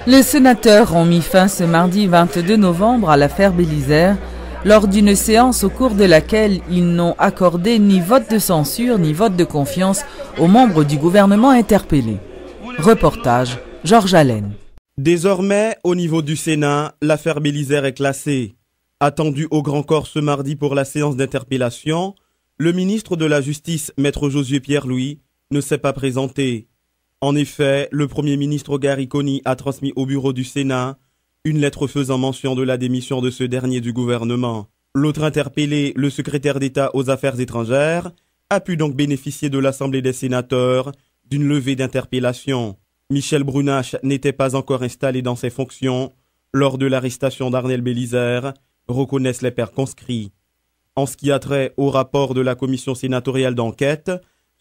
Les sénateurs ont mis fin ce mardi 22 novembre à l'affaire Bélisaire lors d'une séance au cours de laquelle ils n'ont accordé ni vote de censure ni vote de confiance aux membres du gouvernement interpellés. Reportage, Georges Allen. Désormais, au niveau du Sénat, l'affaire Bélisaire est classée. Attendu au Grand Corps ce mardi pour la séance d'interpellation, le ministre de la Justice, Maître Josué Pierre-Louis, ne s'est pas présenté. En effet, le Premier ministre Gary Coney a transmis au bureau du Sénat une lettre faisant mention de la démission de ce dernier du gouvernement. L'autre interpellé, le secrétaire d'État aux Affaires étrangères, a pu donc bénéficier de l'Assemblée des sénateurs d'une levée d'interpellation. Michel Brunache n'était pas encore installé dans ses fonctions lors de l'arrestation d'Arnel Bélisaire, reconnaissent les pairs conscrits. En ce qui a trait au rapport de la commission sénatoriale d'enquête,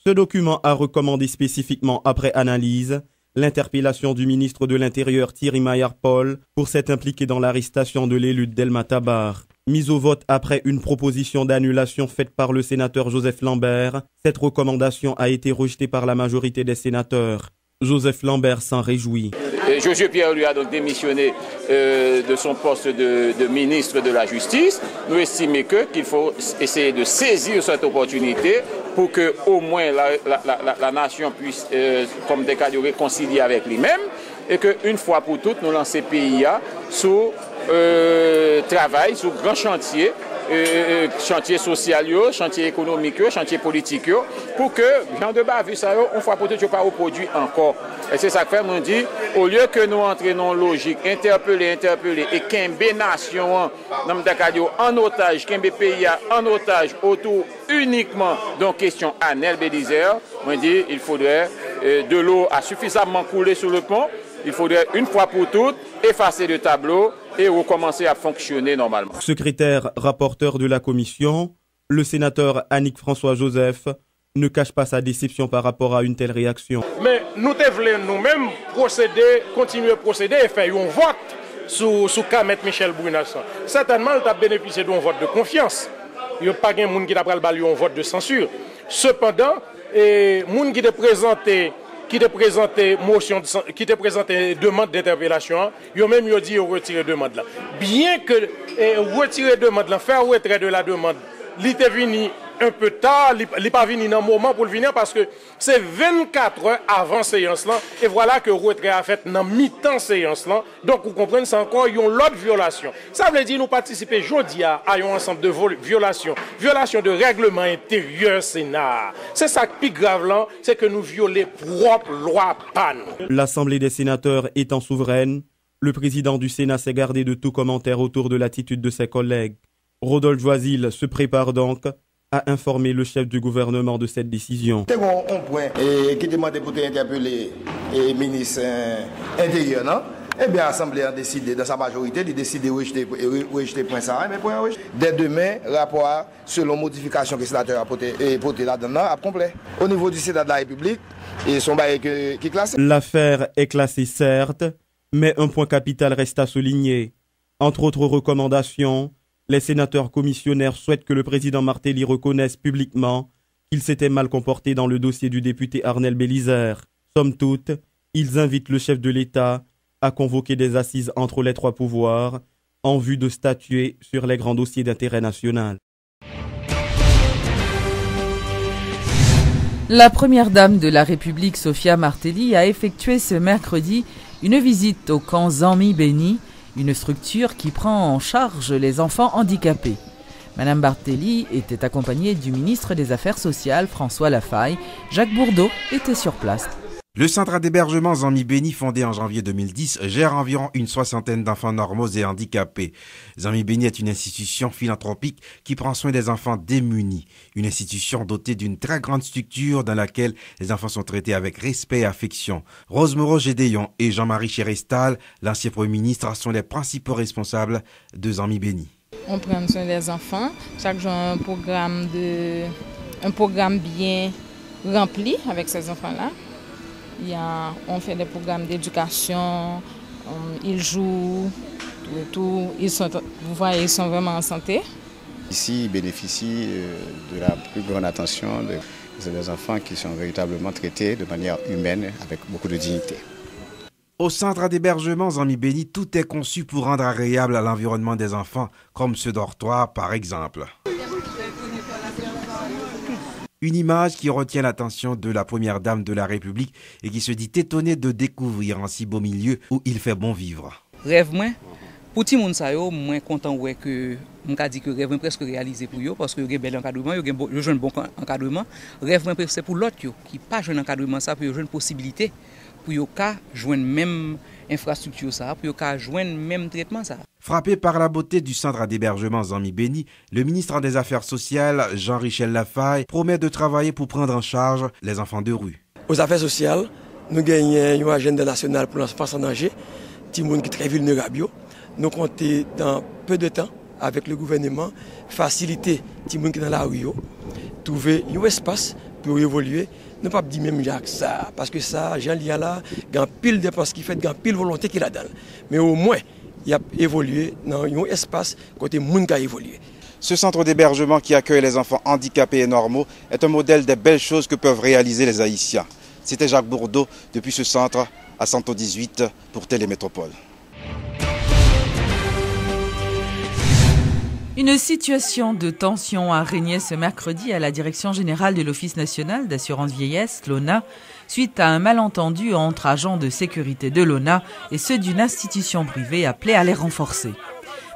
ce document a recommandé spécifiquement après analyse l'interpellation du ministre de l'Intérieur Thierry Maillard-Paul pour s'être impliqué dans l'arrestation de l'élu Delma Tabar. Mise au vote après une proposition d'annulation faite par le sénateur Joseph Lambert, cette recommandation a été rejetée par la majorité des sénateurs. Joseph Lambert s'en réjouit. Josué Pierre-Louis a donc démissionné de son poste de ministre de la Justice. Nous estimons qu'il faut essayer de saisir cette opportunité pour que au moins la nation puisse, comme des cas de réconcilier avec lui-même, et qu'une fois pour toutes, nous lancer PIA sous travail, sous grand chantier, chantier social, chantier économique, chantier politique, pour que, Jean de Bavus, une fois pour toutes, je ne pas reproduire encore. Et c'est ça que fait, on dit, au lieu que nous entraînons logique, interpeller, et qu'un nation en otage, qu'un pays en otage autour uniquement d'une question Arnel Bélisaire, on dit, il faudrait de l'eau a suffisamment coulé sur le pont, il faudrait une fois pour toutes effacer le tableau et recommencer à fonctionner normalement. Secrétaire rapporteur de la commission, le sénateur Annick François Joseph ne cache pas sa déception par rapport à une telle réaction. Mais nous devons nous-mêmes continuer à procéder et faire un vote sous Kamet Michel Brunache. Certainement, il a bénéficié d'un vote de confiance. Il n'y a pas de monde qui a pris un vote de censure. Cependant, les gens qui te présenté motion, qui te présenté demande d'interpellation, ils ont même dit retirer demande là. Bien que retirer demande là, faire retrait de la demande, il était venu un peu tard, il n'est pas venu dans le moment pour le venir parce que c'est 24 heures avant séance là, et voilà que le retrait a fait dans mi-temps séance là. Donc vous comprenez, c'est encore une autre violation. Ça veut dire nous participer aujourd'hui à un ensemble de violations de règlement intérieur Sénat. C'est ça qui est plus grave là, c'est que nous violons propre loi PAN. L'Assemblée des sénateurs étant souveraine, le président du Sénat s'est gardé de tout commentaire autour de l'attitude de ses collègues. Rodolphe Joisil se prépare donc à informer le chef du gouvernement de cette décision. C'est un point qui demande pour interpeller le ministre intérieur, non? Eh bien, l'Assemblée a décidé, dans sa majorité, de décider de rejeter le point ça. Mais point dès demain, rapport selon modification que le sénateur a porté là-dedans, à complet. Au niveau du Sénat de la République, et son bail qui est classé. L'affaire est classée certes, mais un point capital reste à souligner. Entre autres recommandations, les sénateurs commissionnaires souhaitent que le président Martelly reconnaisse publiquement qu'il s'était mal comporté dans le dossier du député Arnel Bélisaire. Somme toute, ils invitent le chef de l'État à convoquer des assises entre les trois pouvoirs en vue de statuer sur les grands dossiers d'intérêt national. La première dame de la République, Sophia Martelly, a effectué ce mercredi une visite au camp Zanmi Béni, une structure qui prend en charge les enfants handicapés. Madame Martelly était accompagnée du ministre des Affaires sociales, François Lafaye. Jacques Bourdeau était sur place. Le centre d'hébergement Zanmi Béni, fondé en janvier 2010, gère environ une soixantaine d'enfants normaux et handicapés. Zanmi Béni est une institution philanthropique qui prend soin des enfants démunis. Une institution dotée d'une très grande structure dans laquelle les enfants sont traités avec respect et affection. Rose Moreau-Gédéon et Jean-Marie Chérestal, l'ancien Premier ministre, sont les principaux responsables de Zanmi Béni. On prend soin des enfants. Chaque jour, un programme bien rempli avec ces enfants-là. On fait des programmes d'éducation, ils jouent, tout. Vous voyez, ils sont vraiment en santé. Ici, ils bénéficient de la plus grande attention. C'est des enfants qui sont véritablement traités de manière humaine, avec beaucoup de dignité. Au centre d'hébergement Zanmi Béni, tout est conçu pour rendre agréable à l'environnement des enfants, comme ce dortoir par exemple. Une image qui retient l'attention de la première dame de la République et qui se dit étonnée de découvrir un si beau milieu où il fait bon vivre. Rêve moi, pour tout le monde, je suis content que je dis que rêve moi presque réalisé pour eux parce que y a un bel encadrement, il y a un bon encadrement. Rêve moi c'est pour l'autre qui n'a pas un encadrement, ça pour une possibilité pour jouer même infrastructure ça, pour jouer même traitement ça. Frappé par la beauté du centre d'hébergement Zanmi Béni, le ministre des Affaires sociales, Jean-Richel Lafaye, promet de travailler pour prendre en charge les enfants de rue. Aux affaires sociales, nous gagnons une agenda nationale pour l'enfance en danger, des gens qui sont très vulnérables. Nous comptons dans peu de temps avec le gouvernement faciliter les gens qui sont dans la rue, trouver un espace pour évoluer. Ne pas dire même ça, parce que ça, Jean Lia là, il y a pile de dépenses qui fait, il y a pile volonté qu'il a donné. Mais au moins, il a évolué dans un espace côté monde qui a évolué. Ce centre d'hébergement qui accueille les enfants handicapés et normaux est un modèle des belles choses que peuvent réaliser les Haïtiens. C'était Jacques Bourdeau depuis ce centre à Santo 18 pour Télémétropole. Une situation de tension a régné ce mercredi à la Direction générale de l'Office national d'assurance vieillesse, l'ONA, suite à un malentendu entre agents de sécurité de l'ONA et ceux d'une institution privée appelée à les renforcer.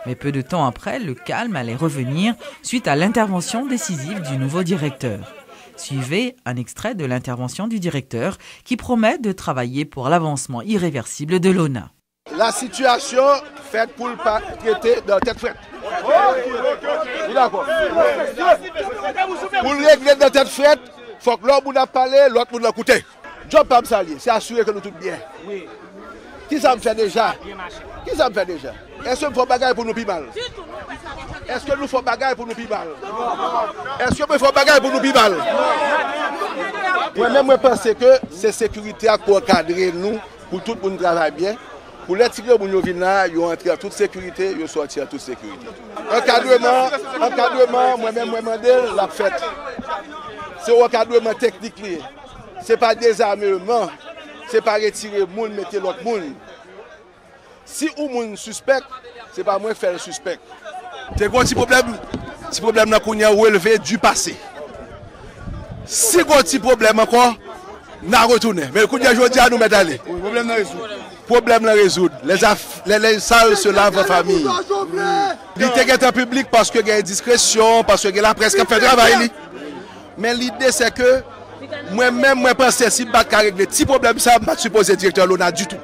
Mais peu de temps après, le calme allait revenir suite à l'intervention décisive du nouveau directeur. Suivez un extrait de l'intervention du directeur qui promet de travailler pour l'avancement irréversible de l'ONA. La situation faite pour le traiter dans tête frette. Pour régler dans tête frette, il faut que l'autre a parlé, l'autre a écouté. Job pas me saluer, c'est assurer que nous tout bien. Qui ça me fait déjà? Est-ce que nous faisons bagaille pour nous plus mal? Est-ce que nous faisons bagaille pour nous plus mal? Est-ce que nous faisons bagaille pour nous plus mal? Moi-même, je pense que c'est sécurité pour encadrer nous, pour tout le monde travaille bien. Pour les tigres, ils viennent là, ils ont entré en toute sécurité, ils sortent en toute sécurité. Encadrement, moi-même, je demande la fête. C'est un encadrement technique. Ce n'est pas désarmement, ce n'est pas retirer le monde, mettre l'autre monde. Si un monde suspect, ce n'est pas moi qui fais le suspect. C'est un petit problème. Si le problème est relevé du passé. Si un petit problème encore, nous retournons. Mais le coup de aujourd'hui, nous mettons aller. Le problème est résolu. Problème à résoudre. Les salles se lavent en famille. L'idée est en public parce qu'il y a une discrétion, parce que la presse qui fait travail. Mais l'idée c'est que moi-même, je pense que si je ne peux pas régler les petits problèmes, ça ne va pas supposer directeur l'ONA du tout.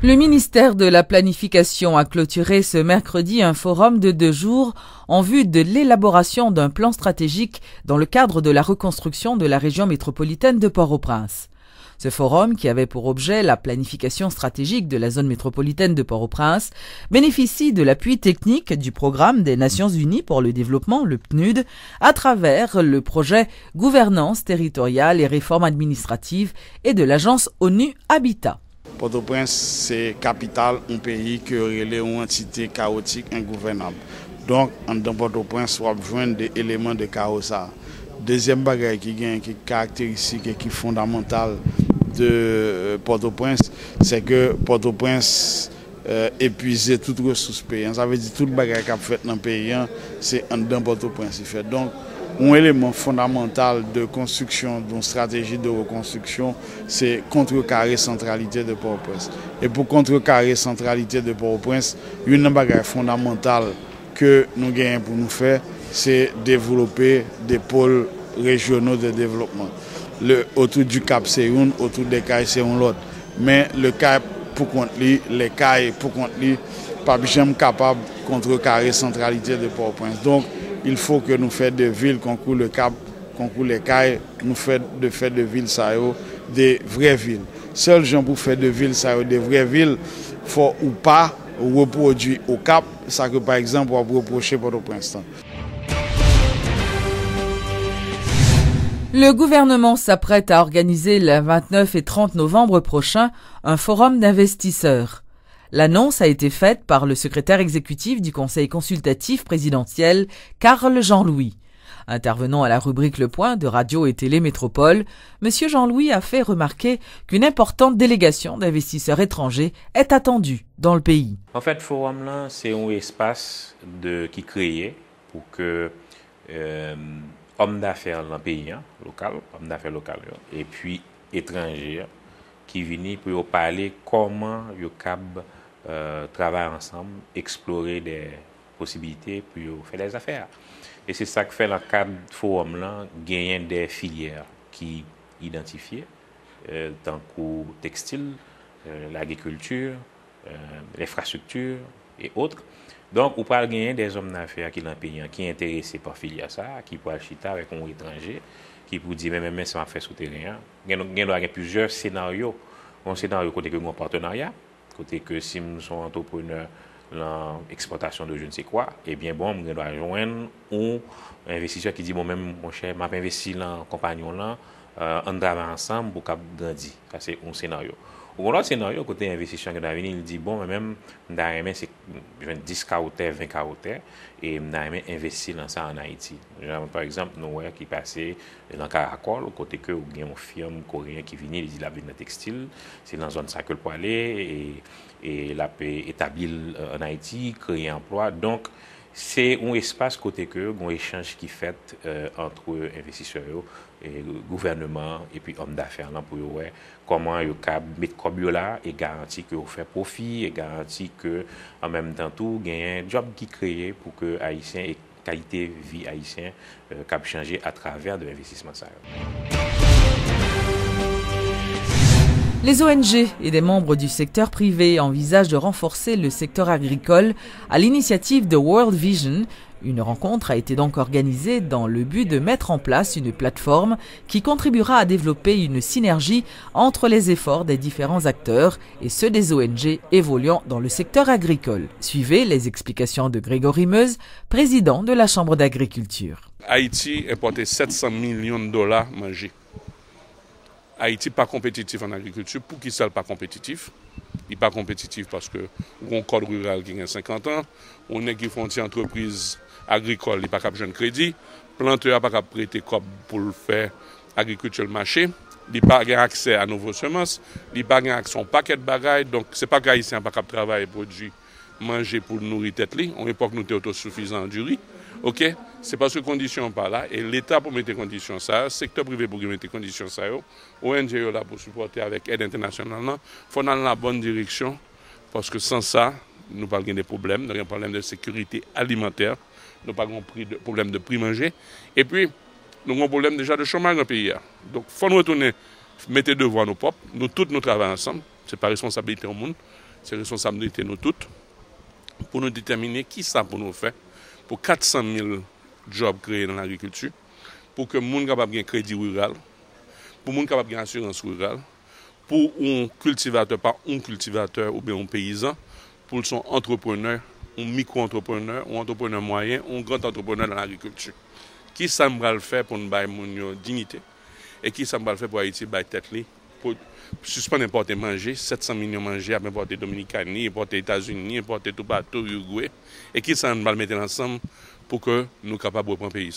Le ministère de la Planification a clôturé ce mercredi un forum de 2 jours en vue de l'élaboration d'un plan stratégique dans le cadre de la reconstruction de la région métropolitaine de Port-au-Prince. Ce forum, qui avait pour objet la planification stratégique de la zone métropolitaine de Port-au-Prince, bénéficie de l'appui technique du Programme des Nations Unies pour le développement, le PNUD, à travers le projet Gouvernance territoriale et réforme administrative et de l'agence ONU Habitat. Port-au-Prince, c'est capitale, un pays qui relève une entité chaotique, ingouvernable. Donc, dans Port-au-Prince, on va joindre des éléments de chaos. Deuxième bagage qui est caractéristique et qui est fondamentale de Port-au-Prince, c'est que Port-au-Prince épuise toutes les ressources payantes. Ça veut dire que tout le bagage qui a fait dans le pays, c'est dans Port-au-Prince. Donc, un élément fondamental de construction, d'une stratégie de reconstruction, c'est contrecarrer la centralité de Port-au-Prince. Et pour contrecarrer la centralité de Port-au-Prince, une bagage fondamentale que nous gagnons pour nous faire, c'est développer des pôles régionaux de développement. Autour du Cap c'est une, autour des CAI c'est un l'autre. Mais le CAI pour contre lui, les CAI pour contre lui, pas jamais capable de contrecarrer la centralité de Port-au-Prince. Donc, il faut que nous fassions des villes, concours le Cap, concours les CAI, nous fassions de villes, ça des vraies villes. Seuls gens pour faire de villes, ça des vraies villes, faut ou pas reproduire au Cap, ça que par exemple, on va reprocher Port-au-Prince. Le gouvernement s'apprête à organiser le 29 et 30 novembre prochain un forum d'investisseurs. L'annonce a été faite par le secrétaire exécutif du Conseil consultatif présidentiel, Karl Jean-Louis. Intervenant à la rubrique Le Point de Radio et Télé Métropole, M. Jean-Louis a fait remarquer qu'une importante délégation d'investisseurs étrangers est attendue dans le pays. En fait, le forum là, c'est un espace qui est créé pour que hommes d'affaires dans le pays local, hommes d'affaires local, et puis étrangers qui viennent pour parler comment ils peuvent travailler ensemble, explorer des possibilités pour faire des affaires. Et c'est ça que fait le cadre du forum là, gagner des filières qui identifiées, tant que textile, l'agriculture, l'infrastructure et autres. Donc, on peut gagner des hommes d'affaires qui sont pays, qui sont intéressés par filière ça, qui peuvent acheter avec un étranger, qui peuvent dire même ça va faire souterrain. Il y a plusieurs scénarios. Un scénario côté que nous avons un partenariat, côté que si nous sommes entrepreneurs dans l'exportation de je ne sais quoi, eh bien bon, on doit joindre un investisseur qui dit bon même mon cher, m'a investi dans la compagnon là, on travaille ensemble pour cap grandir. Ça c'est un scénario. Ou l'autre scénario côté investisseur qui doit venir, il dit bon même d'ailleurs c'est 10 caractères, 20 caractères et d'ailleurs investir dans ça en Haïti. Genre, par exemple nous qui passé dans Caracol côté que il y a une firme coréen qui vient, il dit la vente textile, c'est dans zone ça que pour aller et la établir en Haïti, créer emploi. Donc c'est un espace côté que un échange qui fait entre investisseurs et gouvernement et puis hommes d'affaires là pour voir comment ils peuvent mettre comme là et garantir que vous fait profit et garantir que en même temps tout gagne un job qui créé pour que haïtiens et qualité de vie haïtien cap changer à travers de l'investissement ça. Les ONG et des membres du secteur privé envisagent de renforcer le secteur agricole à l'initiative de World Vision. Une rencontre a été donc organisée dans le but de mettre en place une plateforme qui contribuera à développer une synergie entre les efforts des différents acteurs et ceux des ONG évoluant dans le secteur agricole. Suivez les explications de Grégory Meuse, président de la Chambre d'agriculture. Haïti importait 700 millions de dollars mangés. Haïti pas compétitif en agriculture. Pour qui ça pas compétitif? Il n'est pas compétitif parce que on code rural qui a 50 ans, on est qui font une entreprise agricole, il n'est pas capable de crédit, planteur n'a pas prêter pour le faire agriculture le marché, il n'a pas accès à nouveaux semences, il n'a pas accès à un paquet de bagailles, donc c'est pas qu'haïtien pas capable de travailler, produire, manger pour nourrir tête li. On époque nous était autosuffisant du riz. OK, c'est parce que conditions pas là et l'État pour mettre conditions ça, secteur privé pour mettre conditions ça, ONG là pour supporter avec aide internationale là, faut dans la bonne direction parce que sans ça, nous pas des problèmes, nous avons un problème de sécurité alimentaire, nous pas de problème de prix manger et puis nous avons un problème déjà de chômage dans le pays. Donc faut nous retourner mettre devoir nos propres, nous tous nous travaillons ensemble, c'est pas responsabilité au monde, c'est responsabilité nous toutes pour nous déterminer qui ça pour nous faire. Pour 400 000 jobs créés dans l'agriculture, pour que les gens capable de crédit rural, pour les gens capable de assurance rurale, pour un cultivateur, pas un cultivateur ou bien un paysan, pour son entrepreneur, un micro-entrepreneur, un entrepreneur moyen, un grand entrepreneur dans l'agriculture. Qui ça va le faire pour nous donner une dignité et qui ça va le faire pour Haïti, pour tête pour suspendre importer manger, 700 millions manger, importer Dominicaine, importer États-Unis, importer tout partout, Uruguay, et qui ça va le mettre ensemble pour que nous soyons capables de reprendre le pays.